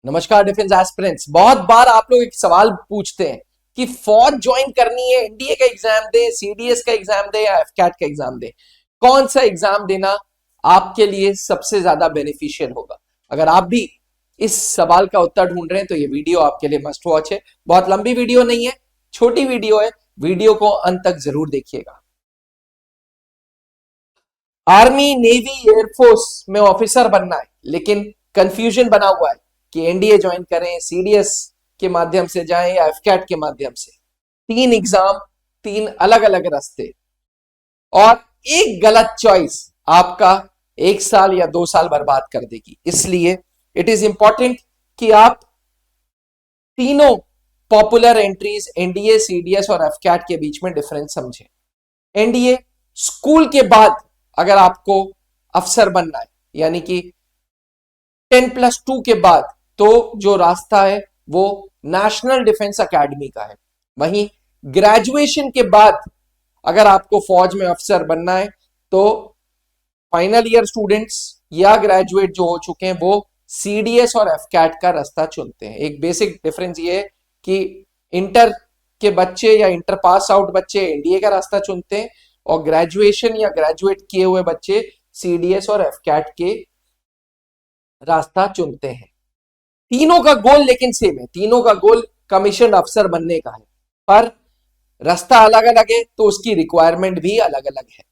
नमस्कार defence aspirants. बहुत बार आप लोग एक सवाल पूछते हैं कि फौज ज्वाइन करनी है, एनडीए का एग्जाम दे, सीडीएस का एग्जाम दे या एफकैट का एग्जाम दे, कौन सा एग्जाम देना आपके लिए सबसे ज्यादा बेनिफिशियल होगा। अगर आप भी इस सवाल का उत्तर ढूंढ रहे हैं तो ये वीडियो आपके लिए मस्ट वॉच है। बहुत लंबी वीडियो नहीं है, छोटी वीडियो है, वीडियो को अंत तक जरूर देखिएगा। आर्मी, नेवी, एयरफोर्स में ऑफिसर बनना है, लेकिन कंफ्यूजन बना हुआ है कि एनडीए ज्वाइन करें, सीडीएस के माध्यम से जाएं या एफकैट के माध्यम से। तीन एग्जाम, तीन अलग अलग रास्ते, और एक गलत चॉइस आपका 1 साल या 2 साल बर्बाद कर देगी। इसलिए इट इज इंपॉर्टेंट कि आप तीनों पॉपुलर एंट्रीज एनडीए, सीडीएस और एफकैट के बीच में डिफरेंस समझें। एनडीए स्कूल के बाद अगर आपको अफसर बनना है, यानी कि 10+2 के बाद, तो जो रास्ता है वो नेशनल डिफेंस एकेडमी का है। वहीं ग्रेजुएशन के बाद अगर आपको फौज में अफसर बनना है तो फाइनल ईयर स्टूडेंट्स या ग्रेजुएट जो हो चुके हैं वो सीडीएस और एफकैट का रास्ता चुनते हैं। एक बेसिक डिफरेंस ये है कि इंटर के बच्चे या इंटर पास आउट बच्चे एनडीए का रास्ता चुनते हैं और ग्रेजुएशन या ग्रेजुएट किए हुए बच्चे सीडीएस और एफकैट के रास्ता चुनते हैं। तीनों का गोल लेकिन सेम है, तीनों का गोल कमीशन अफसर बनने का है, पर रास्ता अलग अलग है तो उसकी रिक्वायरमेंट भी अलग अलग है।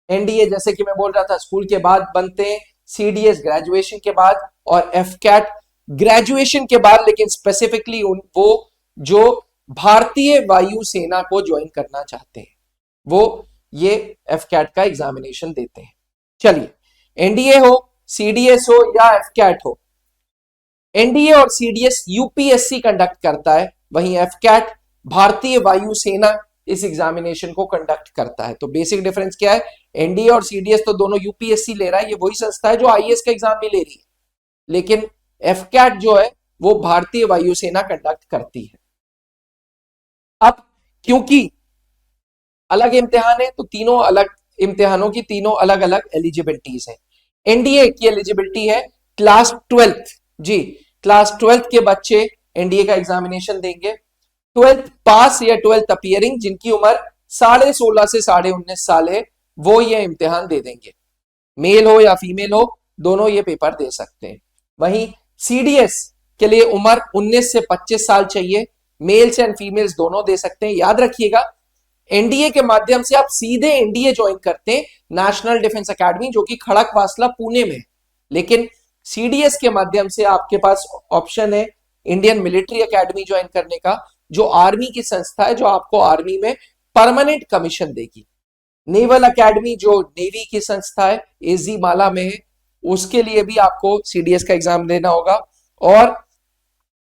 एनडीए जैसे कि मैं बोल रहा था स्कूल के बाद बनते हैं, सीडीएस ग्रेजुएशन के बाद और एफकैट ग्रेजुएशन के बाद, लेकिन स्पेसिफिकली वो जो भारतीय वायु सेना को ज्वाइन करना चाहते हैं वो ये एफकैट का एग्जामिनेशन देते हैं। चलिए, एनडीए हो, सीडीएस हो या एफकैट हो, एनडीए और सीडीएस यूपीएससी कंडक्ट करता है, वहीं एफकैट भारतीय वायु सेना इस एग्जामिनेशन को कंडक्ट करता है। तो बेसिक डिफरेंस क्या है, एनडीए और सीडीएस तो दोनों यूपीएससी ले रहा है, ये वही संस्था है जो आईएएस का एग्जाम भी ले रही है, लेकिन एफकैट जो है वो भारतीय वायुसेना कंडक्ट करती है। अब क्योंकि अलग इम्तिहान है तो तीनों अलग इम्तिहानों की तीनों अलग अलग एलिजिबिलिटीज है। एनडीए की एलिजिबिलिटी है क्लास 12th, जी क्लास 12th के बच्चे एनडीए का एग्जामिनेशन देंगे। 12th पास या 12th अपियरिंग जिनकी उम्र 16.5 से 19.5 साल है वो ये इम्तिहान दे देंगे। मेल हो या फीमेल हो, दोनों ये पेपर दे सकते हैं। वहीं सीडीएस के लिए उम्र 19 से 25 साल चाहिए, मेल्स एंड फीमेल्स दोनों दे सकते हैं। याद रखिएगा, एनडीए के माध्यम से आप सीधे एनडीए ज्वाइन करते हैं, नेशनल डिफेंस एकेडमी, जो कि खड़कवासला पुणे में है, लेकिन सीडीएस के माध्यम से आपके पास ऑप्शन है इंडियन मिलिट्री एकेडमी ज्वाइन करने का, जो आर्मी की संस्था है, जो आपको आर्मी में परमानेंट कमीशन देगी। नेवल एकेडमी जो नेवी की संस्था है, एजी माला में है, उसके लिए भी आपको सीडीएस का एग्जाम देना होगा। और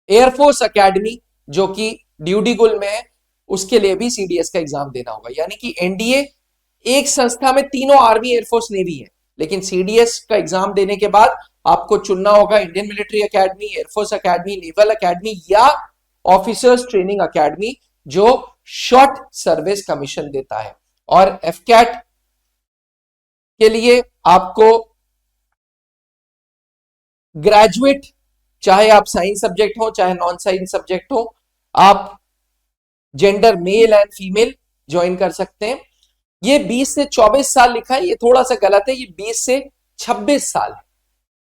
एयरफोर्स एकेडमी जो कि ड्यूटीगुल में है, उसके लिए भी सीडीएस का एग्जाम देना होगा। यानी कि एनडीए एक संस्था में तीनों आर्मी, एयरफोर्स, नेवी है, लेकिन सीडीएस का एग्जाम देने के बाद आपको चुनना होगा Indian military academy, air force academy, naval academy या ऑफिसर्स ट्रेनिंग एकेडमी जो शॉर्ट सर्विस कमीशन देता है। और एफकैट के लिए आपको ग्रेजुएट, चाहे आप साइंस सब्जेक्ट हो चाहे नॉन साइंस सब्जेक्ट हो, आप gender male and female join कर सकते हैं। ये 20 से 24 साल लिखा है, ये थोड़ा सा गलत है, ये 20 से 26 साल है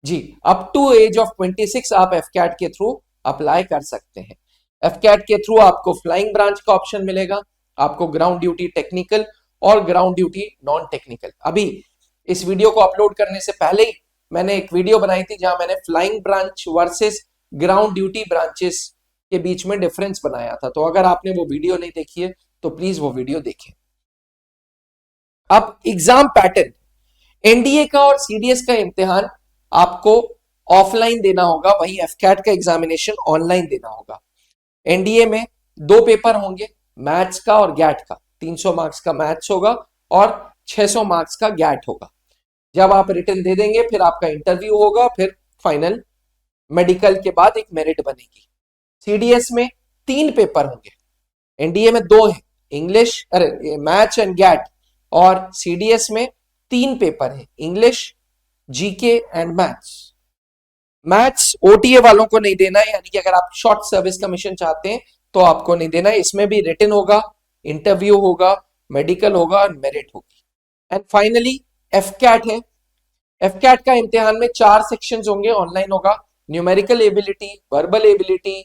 जी। अप टू एज ऑफ 26 आप एफकैट के थ्रू अप्लाई कर सकते हैं। एफकैट के थ्रू आपको फ्लाइंग ब्रांच का ऑप्शन मिलेगा, आपको ग्राउंड ड्यूटी टेक्निकल और ग्राउंड ड्यूटी नॉन टेक्निकल। अभी इस वीडियो को अपलोड करने से पहले ही मैंने एक वीडियो बनाई थी जहां मैंने flying branch versus ground duty branches के बीच में डिफरेंस बनाया था, तो अगर आपने वो वीडियो नहीं देखी है तो प्लीज वो वीडियो देखें। अब एग्जाम पैटर्न, एनडीए का और सीडीएस का इम्तिहान आपको ऑफलाइन देना होगा, वहीं एफकैट का एग्जामिनेशन ऑनलाइन देना होगा। एनडीए में 2 पेपर होंगे, मैथ्स का और गैट का। 300 मार्क्स का मैथ्स होगा और 600 मार्क्स का गैट होगा। जब आप रिटर्न दे देंगे फिर आपका इंटरव्यू होगा, फिर फाइनल मेडिकल के बाद एक मेरिट बनेगी। सीडीएस में 3 पेपर होंगे, एनडीए में 2 है, इंग्लिश, अरे मैथ्स एंड गैट, और सीडीएस में 3 पेपर है, English, GK and maths. Maths OTA वालों को नहीं देना है, यानी कि अगर आप शॉर्ट सर्विस कमीशन चाहते हैं तो आपको नहीं देना है। इसमें भी रिटन होगा, इंटरव्यू होगा, मेडिकल होगा और मेरिट होगी। एंड फाइनली एफ कैट है। एफ कैट का इम्तिहान में 4 सेक्शंस होंगे, ऑनलाइन होगा। Numerical ability, verbal ability,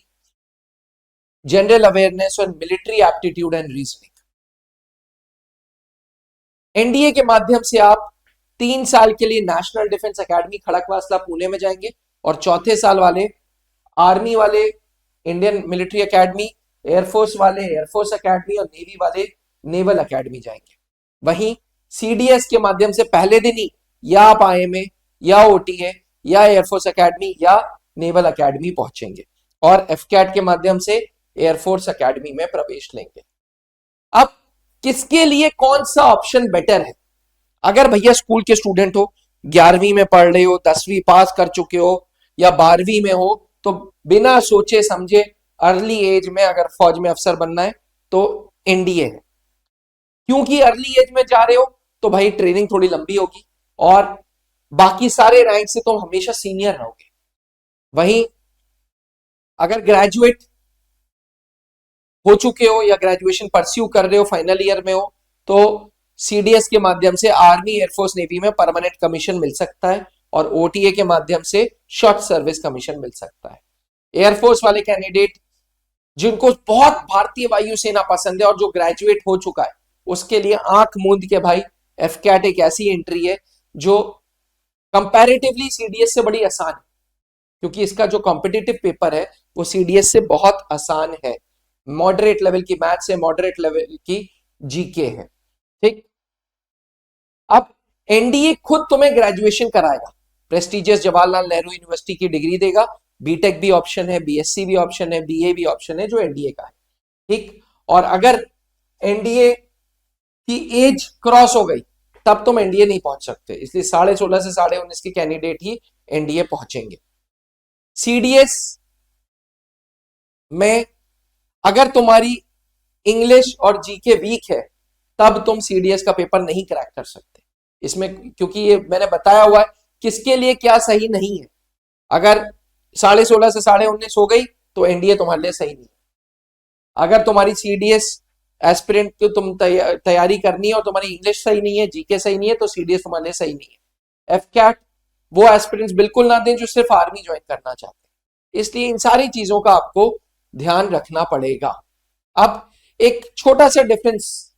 general awareness और military aptitude and reasoning. NDA के माध्यम से आप 3 साल के लिए national defence academy Khadakwasla Pune में जाएंगे और चौथे साल वाले आर्मी वाले इंडियन मिलिट्री एकेडमी, एयरफोर्स वाले एयरफोर्स एकेडमी और नेवी वाले नेवल एकेडमी जाएंगे। वहीं सीडीएस के माध्यम से पहले दिन ही या आप आईएमए या ओटीए या एयरफोर्स एकेडमी या नेवल एकेडमी पहुंचेंगे और एफकैट के माध्यम से एयरफोर्स एकेडमी में प्रवेश लेंगे। अब किसके लिए कौन सा ऑप्शन बेटर है? अगर भैया स्कूल के स्टूडेंट हो, 11वीं में पढ़ रहे हो, 10वीं पास कर चुके हो या 12वीं में हो, तो बिना सोचे समझे अर्ली एज में अगर फौज में अफसर बनना है तो एनडीए है। क्योंकि अर्ली एज में जा रहे हो तो भाई ट्रेनिंग थोड़ी लंबी होगी और बाकी सारे रैंक से तुम हमेशा सीनियर रहोगे। वहीं अगर ग्रेजुएट हो चुके हो या ग्रेजुएशन परस्यू कर रहे हो, फाइनल ईयर में हो, तो सीडीएस के माध्यम से आर्मी, एयरफोर्स, नेवी में परमानेंट कमीशन मिल सकता है और ओटीए के माध्यम से शॉर्ट सर्विस कमीशन मिल सकता है। एयरफोर्स वाले कैंडिडेट जिनको बहुत भारतीय वायुसेना पसंद है और जो ग्रेजुएट हो चुका है, उसके लिए आंख मूंद के भाई एफकैट एक ऐसी एंट्री है जो कंपैरेटिवली सीडीएस से बड़ी आसान है, क्योंकि इसका जो कॉम्पिटिटिव पेपर है वो सीडीएस से बहुत आसान है। मॉडरेट लेवल की मैथ्स है, मॉडरेट लेवल की जीके है। ठीक, अब एनडीए खुद तुम्हें ग्रेजुएशन कराएगा, प्रेस्टिजियस जवाहरलाल नेहरू यूनिवर्सिटी की डिग्री देगा, बीटेक भी ऑप्शन है, बीएससी भी ऑप्शन है, बीए भी ऑप्शन है जो एनडीए का है। ठीक, और अगर एनडीए की एज क्रॉस हो गई तब तुम एनडीए नहीं पहुंच सकते, इसलिए 16.5 से 19.5 के कैंडिडेट ही एनडीए पहुंचेंगे। सीडीएस में अगर तुम्हारी इंग्लिश और जीके वीक है तब तुम सीडीएस का पेपर नहीं क्रैक कर सकते इसमें, क्योंकि ये मैंने बताया हुआ है किसके लिए क्या सही नहीं है। अगर 16.5 से 19.5 हो गई तो एनडीए तुम्हारे लिए सही नहीं है। अगर तुम्हारी सीडीएस एस्पिरेंट की तुम तैयारी करनी है और तुम्हारी इंग्लिश सही नहीं है, जीके सही नहीं है, तो सीडीएस तुम्हारे लिए सही नहीं है। एफकैट वो एस्पिरेंट्स बिल्कुल ना दें जो सिर्फ आर्मी ज्वाइन करना चाहते हैं, इसलिए इन सारी चीजों का आपको ध्यान रखना पड़ेगा। अब एक छोटा सा डिफरेंस,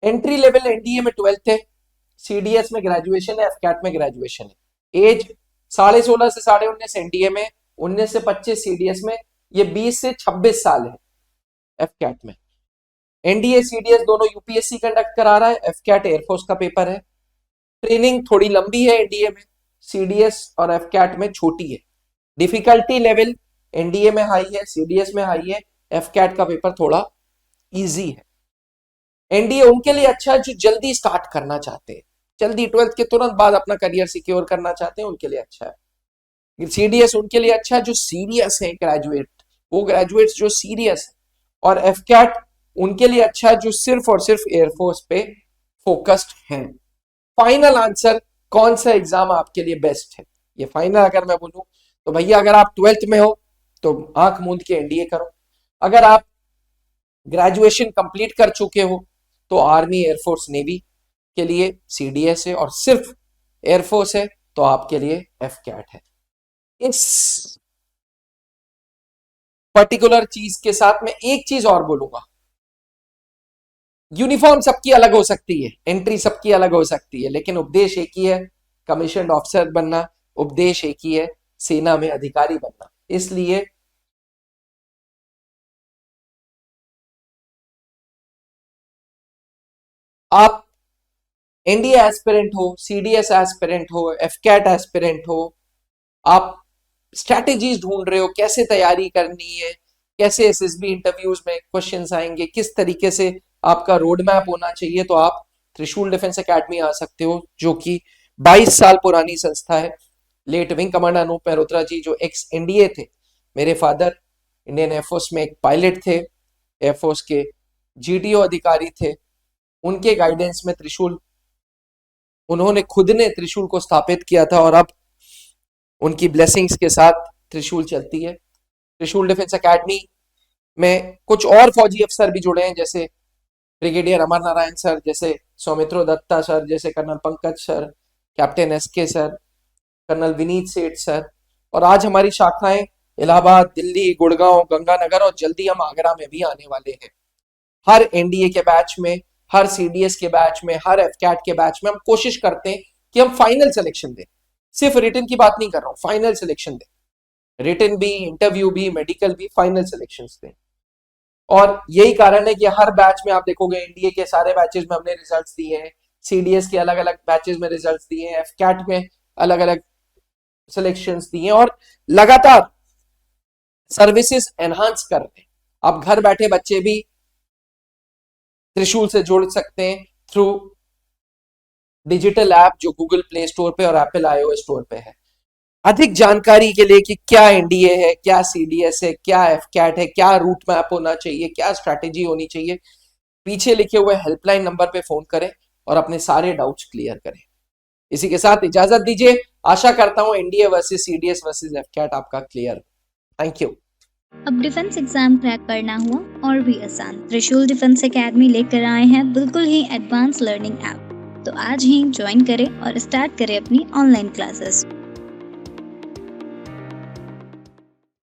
एंट्री लेवल एनडीए में 12th है, सीडीएस में ग्रेजुएशन है, एफकैट में ग्रेजुएशन है। एज 16.5 से 19.5 एनडीए में, 19 से 25 सीडीएस में, ये 20 से 26 साल है एफकैट में। एनडीए सीडीएस दोनों यूपीएससी कंडक्ट करा रहा है, एफकैट एयरफोर्स का पेपर है। ट्रेनिंग थोड़ी लंबी है एनडीए में, सीडीएस और एफकैट में छोटी है। डिफिकल्टी लेवल एनडीए में हाई है, सीडीएस में हाई है, एफकैट का पेपर थोड़ा इजी है। एनडीए उनके लिए अच्छा है जो जल्दी स्टार्ट करना चाहते हैं, जल्दी 12th के तुरंत बाद अपना करियर सिक्योर करना चाहते हैं, उनके लिए अच्छा है। सीडीएस उनके लिए अच्छा है जो सीरियस है, ग्रेजुएट, वो ग्रेजुएट्स जो सीरियस है। और एफकैट उनके लिए अच्छा है जो सिर्फ और सिर्फ एयरफोर्स पे फोकस्ड हैं। फाइनल आंसर, कौन सा एग्जाम आपके लिए बेस्ट है, ये फाइनल अगर मैं बोलूं तो भैया अगर आप 12th में हो तो आंख मूंद के एनडीए करो। अगर आप ग्रेजुएशन कंप्लीट कर चुके हो तो आर्मी, एयरफोर्स, नेवी के लिए सीडीएस है और सिर्फ एयरफोर्स है तो आपके लिए एफकैट है। इस पर्टिकुलर चीज के साथ मैं एक चीज और बोलूंगा, यूनिफॉर्म सबकी अलग हो सकती है, एंट्री सबकी अलग हो सकती है, लेकिन उपदेश एक ही है, कमीशन ऑफिसर बनना। उपदेश एक ही है, सेना में अधिकारी बनना। इसलिए आप एनडीए एस्पिरेंट हो, सीडीएस एस्पिरेंट हो, एफकैट एस्पिरेंट हो, आप स्ट्रैटेजीज ढूंढ रहे हो कैसे तैयारी करनी है, कैसे एसएसबी इंटरव्यूज में क्वेश्चंस आएंगे, किस तरीके से आपका रोड मैप होना चाहिए, तो आप त्रिशूल डिफेंस एकेडमी आ सकते हो, जो कि 22 साल पुरानी संस्था है। Late wing commander Anoop Mehrotra ji जो एक्स एनडीए थे, मेरे फादर इंडियन एयरफोर्स में एक पायलट थे, एयरफोर्स के जीडीओ अधिकारी थे, उनके गाइडेंस में त्रिशूल, उन्होंने खुद ने त्रिशूल को स्थापित किया था और अब उनकी ब्लेसिंग्स के साथ त्रिशूल चलती है। त्रिशूल डिफेंस एकेडमी में कुछ और फौजी अफसर भी जुड़े हैं, जैसे ब्रिगेडियर अमर नारायण सर, जैसे सौमित्रो दत्ता सर, जैसे colonel Pankaj sir, captain SK sir, colonel Vineet Seth sir. और आज हमारी शाखाएं इलाहाबाद, दिल्ली, गुड़गांव, गंगानगर और जल्दी हम आगरा में भी आने वाले हैं। हर एनडीए के बैच में, हर सीडीएस के बैच में, हर एफकैट के बैच में हम कोशिश करते हैं कि हम फाइनल सिलेक्शन दें। सिर्फ रिटन की बात नहीं कर रहा हूं, फाइनल सिलेक्शन दें। रिटन भी, इंटरव्यू भी, मेडिकल भी, फाइनल सिलेक्शन दें। और यही कारण है कि हर बैच में आप देखोगे एनडीए के सारे बैचेस में हमने रिजल्ट्स दिए हैं, सीडीएस के अलग अलग बैचेस में रिजल्ट्स दिए हैं, एफकैट में अलग अलग सिलेक्शंस दिए हैं, और लगातार सर्विसेज एनहांस कर रहे हैं। अब घर बैठे बच्चे भी त्रिशूल से जुड़ सकते हैं थ्रू डिजिटल ऐप जो गूगल प्ले स्टोर पे और एप्पल आईओएस स्टोर पे है। अधिक जानकारी के लिए कि क्या एनडीए है, क्या सीडीएस है, क्या एफकैट है, क्या रूट मैप होना चाहिए, क्या स्ट्रैटेजी होनी चाहिए, पीछे लिखे हुए हेल्पलाइन नंबर पे फोन करें और अपने सारे डाउट्स क्लियर करें। इसी के साथ इजाजत दीजिए। आशा करता हूं NDA versus CDS versus AFCAT आपका क्लियर। Thank you. अब डिफेंस एग्जाम क्रैक करना हुआ और भी आसान, त्रिशूल डिफेंस एकेडमी लेकर आए हैं बिल्कुल ही एडवांस लर्निंग ऐप। तो आज ही ज्वाइन करें और स्टार्ट करें अपनी ऑनलाइन क्लासेस।